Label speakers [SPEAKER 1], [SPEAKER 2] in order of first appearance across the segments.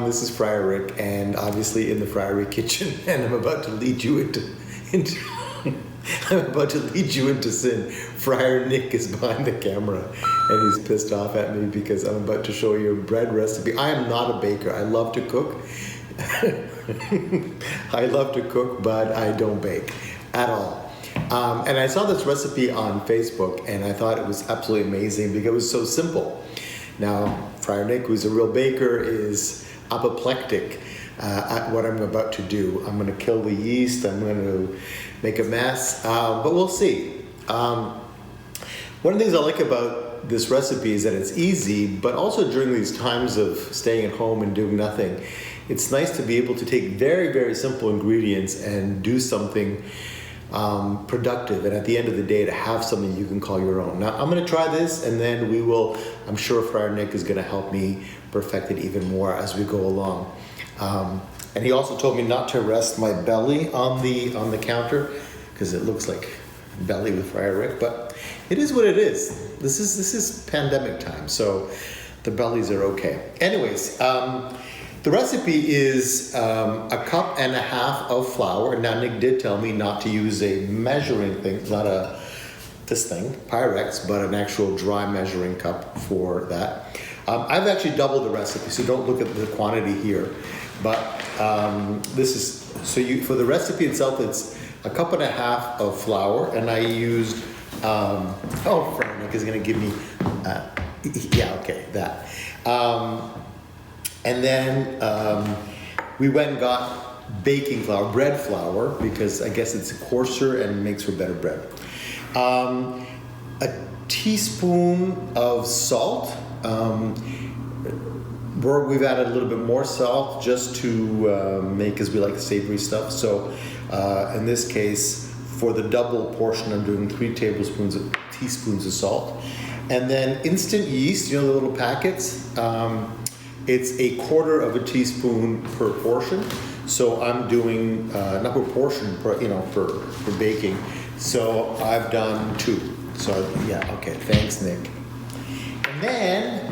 [SPEAKER 1] this is Friar Rick, and obviously in the Friar Rick kitchen, and I'm about to lead you into I'm about to lead you into sin. Friar Nick is behind the camera, and he's pissed off at me because I'm about to show you a bread recipe. I am not a baker. I love to cook. I love to cook, but I don't bake at all. And I saw this recipe on Facebook, and I thought it was absolutely amazing because it was so simple. Now, Friar Nick, who's a real baker, is apoplectic at what I'm about to do. I'm going to kill the yeast. I'm going to make a mess, but we'll see. One of the things I like about this recipe is that it's easy, but also during these times of staying at home and doing nothing, it's nice to be able to take very, very simple ingredients and do something productive, and at the end of the day to have something you can call your own. Now I'm going to try this, and then we will, I'm sure Friar Nick is going to help me perfect it even more as we go along. And he also told me not to rest my belly on the counter because it looks like belly with Friar Rick, but it is what it is. This is pandemic time, so the bellies are okay. Anyways, the recipe is a cup and a half of flour. Now Nick did tell me not to use a measuring thing, not this thing, Pyrex, but an actual dry measuring cup for that. I've actually doubled the recipe, so don't look at the quantity here. But this is, so for the recipe itself, it's a cup and a half of flour, and I used, Friar Nick is gonna give me, that. And then we went and got baking flour, bread flour, because I guess it's coarser and makes for better bread. A teaspoon of salt. We've added a little bit more salt just to make, because we like savory stuff. So in this case, for the double portion, I'm doing 3 teaspoons of salt. And then instant yeast, the little packets, it's a 1/4 of a teaspoon per portion. So I'm doing, not per portion, for baking. So I've done 2. So okay, thanks Nick. And then,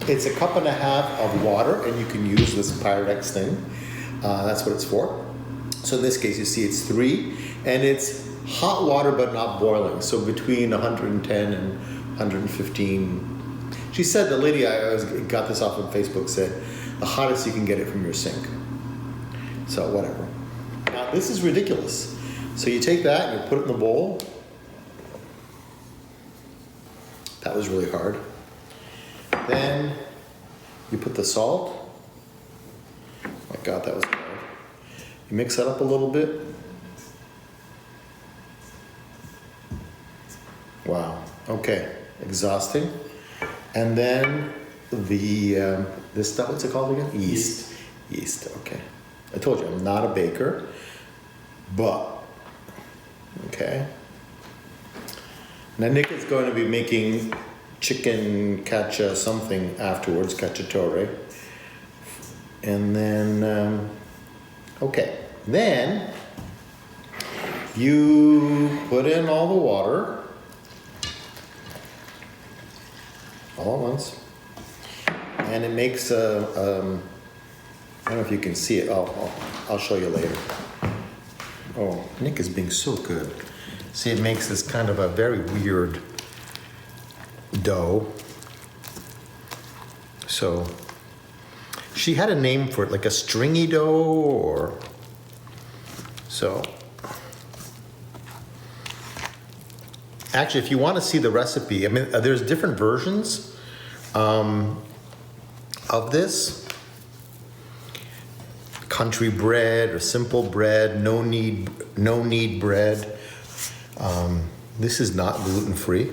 [SPEAKER 1] it's a cup and a half of water, and you can use this Pyrex thing. That's what it's for. So in this case, you see it's 3, and it's hot water but not boiling. So between 110 and 115. She said, the lady I got this off of Facebook said, the hottest you can get it from your sink. So whatever. Now this is ridiculous. So you take that and you put it in the bowl. That was really hard. Then you put the salt. Oh my God, that was hard. You mix that up a little bit. Wow, okay, exhausting. And then this stuff, what's it called again? Yeast, okay. I told you, I'm not a baker, but, okay. Now Nick is going to be making chicken caccia something afterwards, cacciatore. And then, okay. Then you put in all the water all at once. And it makes I don't know if you can see it. I'll show you later. Oh, Nick is being so good. See, it makes this kind of a very weird dough. So she had a name for it, like a stringy dough, or so. Actually, if you want to see the recipe, I mean, there's different versions of this. Country bread or simple bread, no knead bread. This is not gluten-free.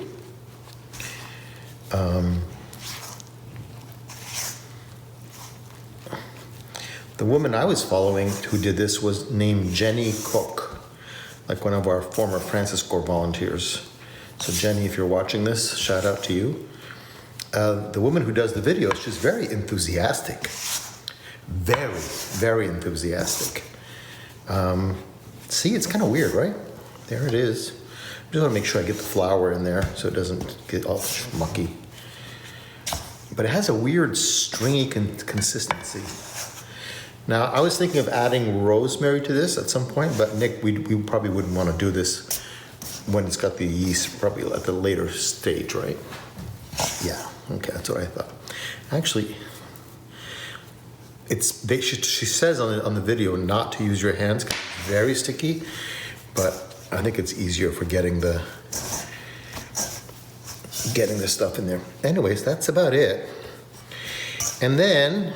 [SPEAKER 1] The woman I was following who did this was named Jenny Cook, like one of our former Francis Corps volunteers. So Jenny, if you're watching this, shout out to you. The woman who does the videos, she's very enthusiastic. Very, very enthusiastic. See, it's kind of weird, right? There it is. I just want to make sure I get the flour in there so it doesn't get all mucky. but it has a weird stringy consistency. Now, I was thinking of adding rosemary to this at some point, but Nick, we probably wouldn't want to do this when it's got the yeast, probably at the later stage, right? Yeah, okay, that's what I thought. Actually, she says on the video not to use your hands, 'cause it's very sticky, but I think it's easier for getting the stuff in there. Anyways, that's about it. And then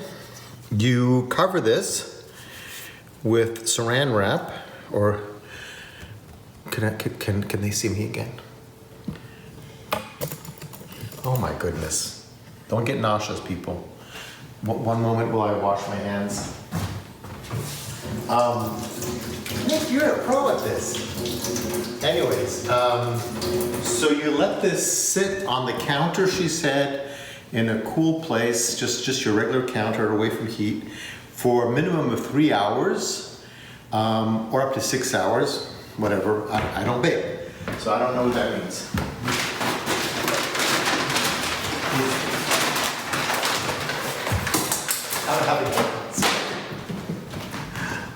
[SPEAKER 1] you cover this with saran wrap, or can they see me again? Oh my goodness. Don't get nauseous, people. One moment while I wash my hands. Nick, you're a pro at this. Anyways, so you let this sit on the counter, she said, in a cool place, just your regular counter away from heat, for a minimum of 3 hours, or up to 6 hours, whatever. I don't bake, so I don't know what that means. I don't have any.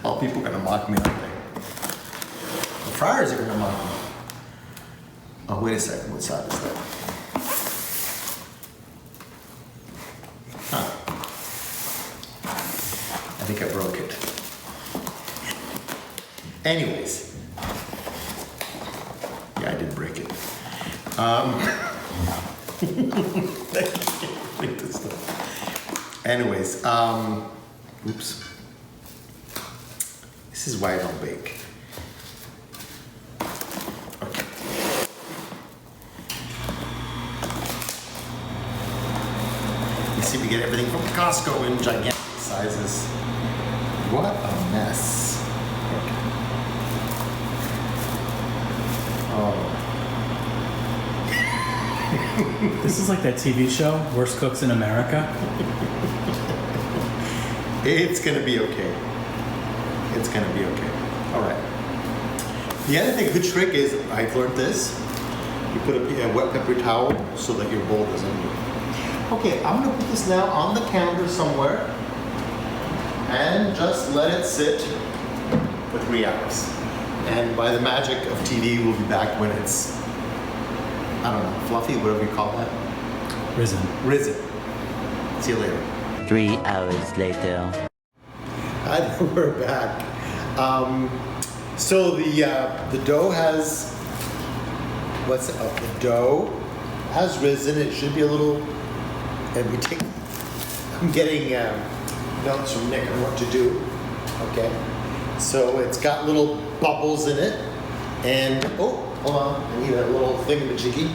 [SPEAKER 1] All people are gonna mock me, aren't they? The friars are gonna mock me. Oh, wait a second, what side is that? Huh. I think I broke it. Anyways. Yeah, I did break it. Break this stuff. Anyways, oops. This is why I don't bake. Okay. You see, we get everything from Costco in gigantic sizes. What a mess. Okay. Oh.
[SPEAKER 2] This is like that TV show, Worst Cooks in America.
[SPEAKER 1] It's gonna be okay. It's gonna be okay. All right. The other thing, good trick is, I've learned this. You put a wet paper towel so that your bowl doesn't move. Okay, I'm gonna put this now on the counter somewhere and just let it sit for 3 hours. And by the magic of TV, we'll be back when it's, I don't know, fluffy, whatever you call that.
[SPEAKER 2] Risen.
[SPEAKER 1] See you later.
[SPEAKER 3] 3 hours later.
[SPEAKER 1] We're back. So the dough has, the dough has risen. It should be a little, and I'm getting notes from Nick on what to do. Okay. So it's got little bubbles in it. And, oh, hold on, I need a little thingamajiggy.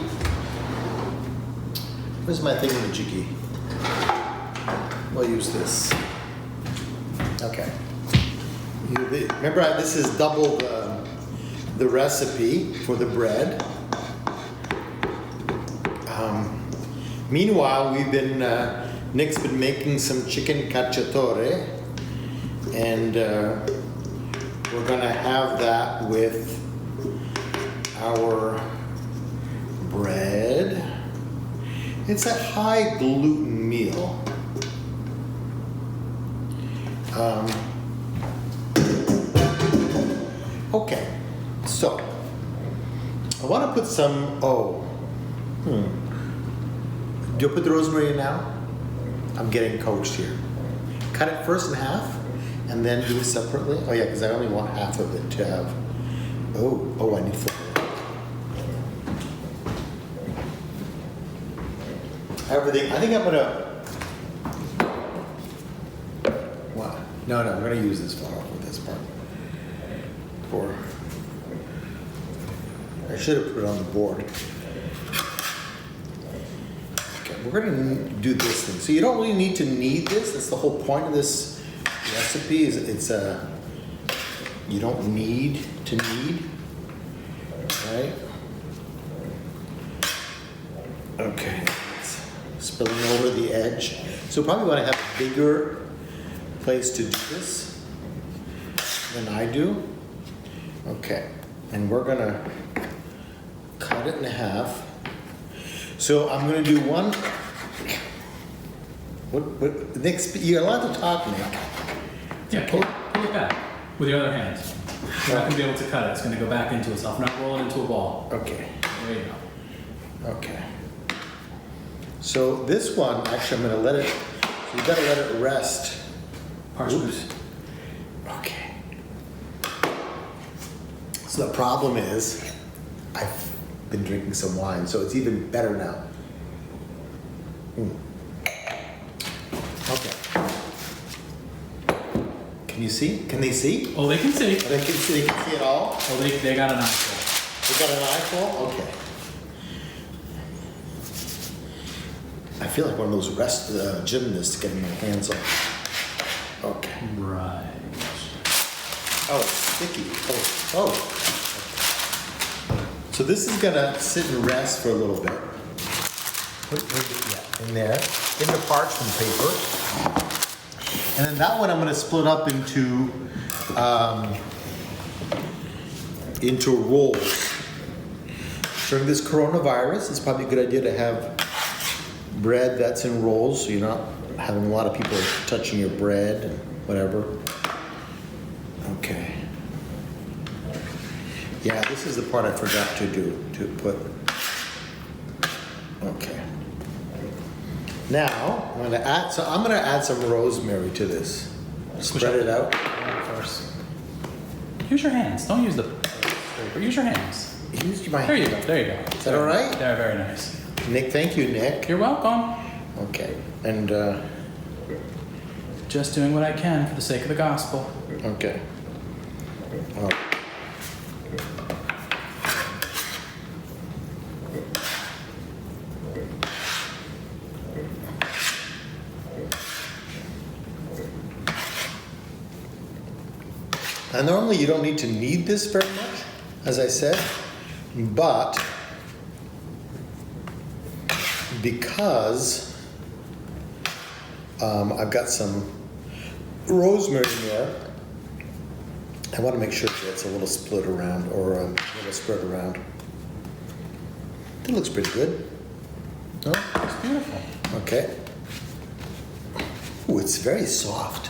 [SPEAKER 1] Where's my thingamajiggy? We'll use this. Okay. Remember, this is double the recipe for the bread. Meanwhile, Nick's been making some chicken cacciatore, and we're gonna have that with our bread. It's a high gluten meal. Okay, so I want to put some, do you put the rosemary in now? I'm getting coached here. Cut it first in half and then do it separately. Oh yeah, because I only want half of it to have, I need flour. Everything, I think I'm gonna, No, I'm going to use this flour for this part. I should have put it on the board. Okay, we're going to do this thing. So you don't really need to knead this. That's the whole point of this recipe. You don't need to knead, right? Okay, it's spilling over the edge. So probably want to have a bigger place to do this than I do. Okay, and we're gonna cut it in half. So I'm gonna do one Nick, you're allowed to talk, Nick.
[SPEAKER 2] Yeah, pull it back with your other hand. You're not going to be able to cut it. It's going to go back into itself. Not roll it into a ball.
[SPEAKER 1] Okay.
[SPEAKER 2] There you go.
[SPEAKER 1] Okay. So this one, actually, I'm going to let it, you got to let it rest.
[SPEAKER 2] Parchment.
[SPEAKER 1] Oops. Okay. So the problem is, I've been drinking some wine, so it's even better now. Okay. Can you see? Can they see?
[SPEAKER 2] Oh, they can see.
[SPEAKER 1] They can see. They can see it all.
[SPEAKER 2] Oh, they got an eyeful.
[SPEAKER 1] They got an eyeful. Okay. I feel like one of those gymnasts getting my hands on. Okay.
[SPEAKER 2] Right.
[SPEAKER 1] Oh, it's sticky. Oh. So this is gonna sit and rest for a little bit. Yeah, in there, in the parchment paper. And then that one I'm gonna split up into rolls. During this coronavirus, it's probably a good idea to have bread that's in rolls, so you're not having a lot of people touching your bread and whatever. Okay. Yeah, this is the part I forgot to do, to put. Okay. Now, I'm gonna add some rosemary to this. Spread it out.
[SPEAKER 2] First. Use your hands. Don't use the paper. Use your hands.
[SPEAKER 1] Use my.
[SPEAKER 2] There you go. There you go.
[SPEAKER 1] Is that all right?
[SPEAKER 2] They're very nice.
[SPEAKER 1] Nick, thank you, Nick.
[SPEAKER 2] You're welcome.
[SPEAKER 1] Okay, and
[SPEAKER 2] Just doing what I can for the sake of the gospel.
[SPEAKER 1] okay. Oh. And normally you don't need to knead this very much, as I said, but because I've got some rosemary in there, I want to make sure that it's a little split around or a little spread around. It looks pretty good. No?
[SPEAKER 2] It's beautiful.
[SPEAKER 1] Okay. Ooh, it's very soft.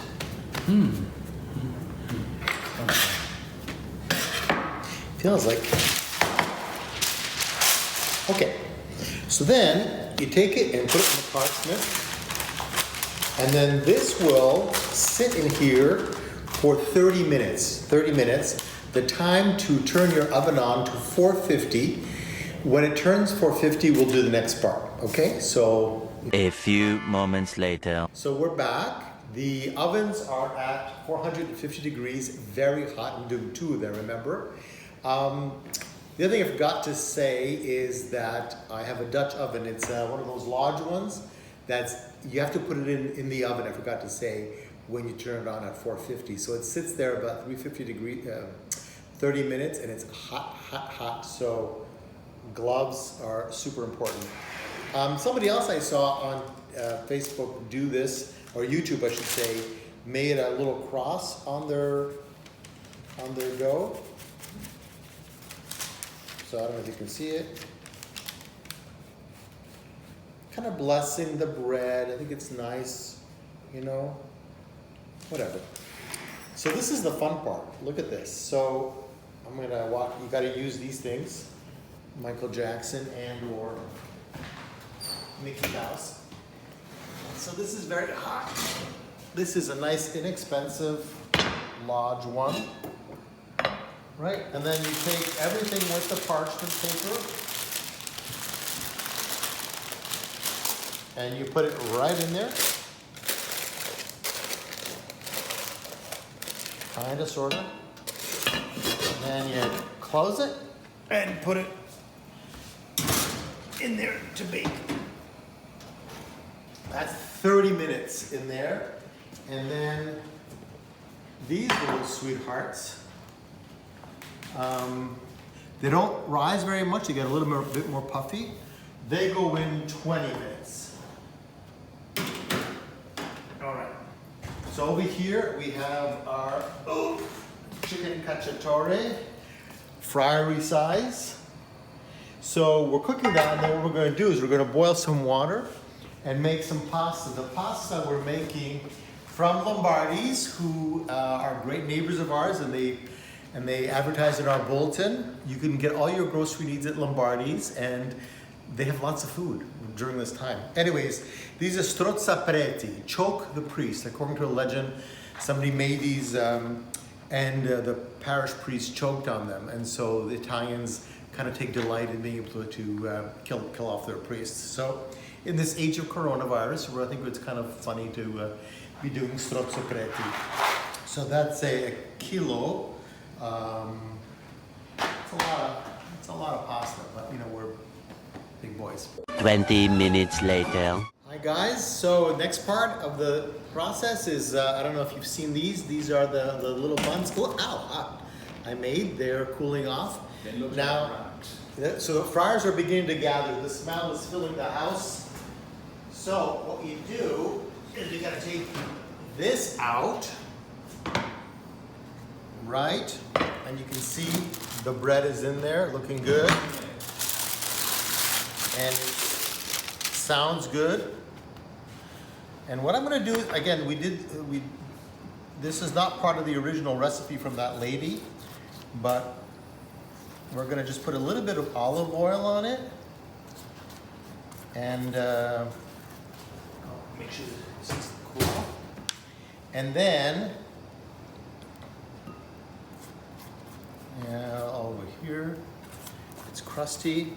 [SPEAKER 1] Feels like. Okay. So then you take it and put it in the parchment. And then this will sit in here for 30 minutes. 30 minutes. The time to turn your oven on to 450. When it turns 450, we'll do the next part. Okay? So.
[SPEAKER 3] A few moments later.
[SPEAKER 1] So we're back. The ovens are at 450 degrees, very hot. I'm doing two of them, remember? The other thing I forgot to say is that I have a Dutch oven. It's one of those large ones that's, you have to put it in the oven, I forgot to say, when you turn it on at 450. So it sits there about 350 degrees, 30 minutes, and it's hot, hot, hot. So gloves are super important. Somebody else I saw on Facebook do this, or YouTube I should say, made a little cross on their dough. So I don't know if you can see it. Kind of blessing the bread. I think it's nice, you know, whatever. So this is the fun part. Look at this. So I'm gonna walk, you gotta use these things. Michael Jackson and or Mickey Mouse. So this is very hot. This is a nice, inexpensive, large one. Right? And then you take everything with the parchment paper and you put it right in there. Kind of, sort of. And then you close it and put it in there to bake. That's 30 minutes in there. And then these little sweethearts, they don't rise very much. They get a little bit more puffy. They go in 20 minutes. All right. So over here we have our chicken cacciatore, friary size. So we're cooking that, and then what we're going to do is we're going to boil some water. and make some pasta. The pasta we're making from Lombardi's, who are great neighbors of ours, and they advertise in our bulletin. You can get all your grocery needs at Lombardi's, and they have lots of food during this time. Anyways, these are strozza preti, choke the priest. According to a legend, somebody made these and the parish priest choked on them. And so the Italians kind of take delight in being able to kill off their priests. So in this age of coronavirus, where I think it's kind of funny to be doing strozzo preti. So that's a kilo. It's a lot of pasta, but you know, we're big boys.
[SPEAKER 3] 20 minutes later.
[SPEAKER 1] Hi guys, so next part of the process is, I don't know if you've seen these. These are the little buns. Oh, ow, hot. I made, they're cooling off. Now, so the friars are beginning to gather. The smell is filling the house. So what you do is you gotta take this out, right? And you can see the bread is in there, looking good. And it sounds good. And what I'm gonna do, again, this is not part of the original recipe from that lady, but we're gonna just put a little bit of olive oil on it. And make sure this is cool. And then, over here, it's crusty.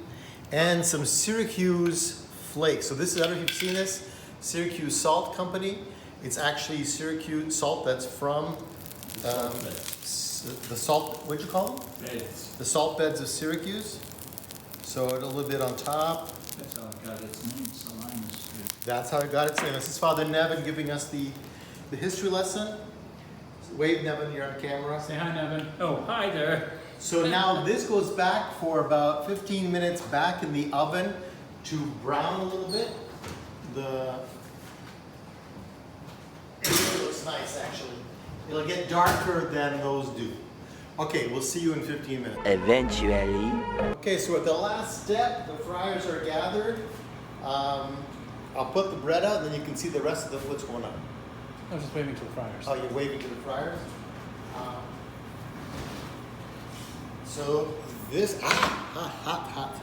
[SPEAKER 1] And some Syracuse flakes. So this is, I don't know if you've seen this, Syracuse Salt Company. It's actually Syracuse salt that's from the salt, what'd you call them?
[SPEAKER 2] Beds.
[SPEAKER 1] The salt beds of Syracuse. So a little bit on top.
[SPEAKER 2] That's how it got its name, Salinas.
[SPEAKER 1] That's how it got its name. This is Father Nevin giving us the history lesson. Wave, Nevin, you're on camera.
[SPEAKER 2] Say hi, Nevin. Oh, hi there.
[SPEAKER 1] So now this goes back for about 15 minutes back in the oven to brown a little bit. It looks nice actually. It'll get darker than those do. Okay, we'll see you in 15 minutes.
[SPEAKER 3] Eventually.
[SPEAKER 1] Okay, so at the last step, the friars are gathered. I'll put the bread out and then you can see the rest of what's going on.
[SPEAKER 2] I was just waving to the friars.
[SPEAKER 1] Oh, you're waving to the friars? So this, hot.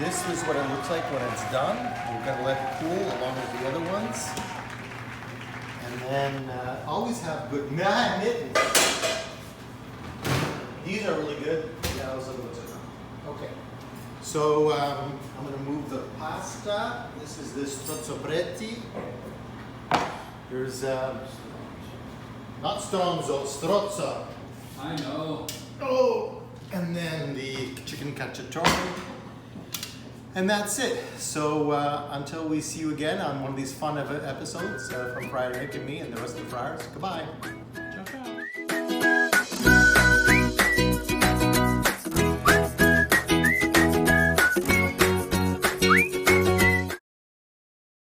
[SPEAKER 1] This is what it looks like when it's done. We're gonna let it cool along with the other ones. And then always have good mittens. These are really good. Yeah, those other ones are not. Okay. So I'm gonna move the pasta. This is the strozzo preti. There's not stronzo, strozzo.
[SPEAKER 2] I know.
[SPEAKER 1] Oh, and then the chicken cacciatore. And that's it. So until we see you again on one of these fun episodes from Friar Nick and me and the rest of the friars, goodbye.